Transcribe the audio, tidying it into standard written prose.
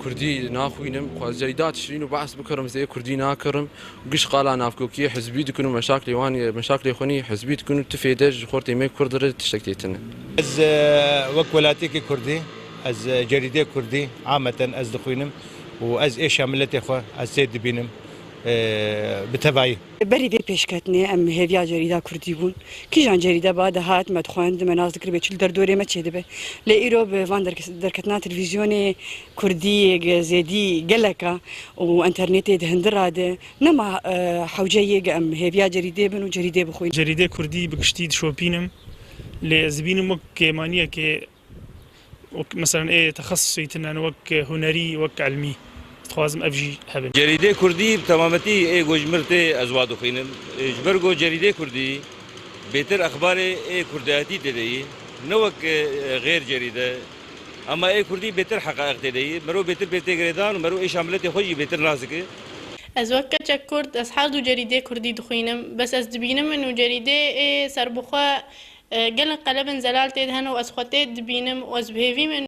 كردي ناخوينم خواز جريدات شرين وبعث بكرم زي كردي ناكرم وقش قالا نافكوكي حزبي تكونوا مشاكل واني مشاكل خوني حزبي تكونوا تفيدج خورتي مي كردر تشتكيتنا از وكولاتي كردي از جريدة كردي عامة از دخوينم واز ايش عملتي خو از سيد بينم بتبعي بری وی پیشکتنی ام هویا جریده کردی بون کی جان جریده بعد هات مدخواند مناز ذکر بچل در دوره ما چیده به لیرو به وان در کتنا تلویزیون کردی زیدی گلکا و انترنت هندراده نما حوجه ام هویا جریده بن و جریده بخوین جریده کردی بگشتید شوپینم لزبینم وک مانیه که مثلا ايه تخصصي تنان وك هنري وك علمي خوازم افجي هبن جريده كردي تمامتي اي جوجمرتي ازواد خينم جبرغو جريده كردي بيتر اخبار اي كردياتي تدي نوك غير جريده اما اي كردي بيتر حقائق تدي مرو بيتر جريدان ومرو ايش عملتي خوي بيتر نازك از وقت كرد از حال جريده كردي دخينم بس از دبينم انه جريده سربخوا قلن قلبن زلال تدهن و از خطه دبينم و از بهيفي من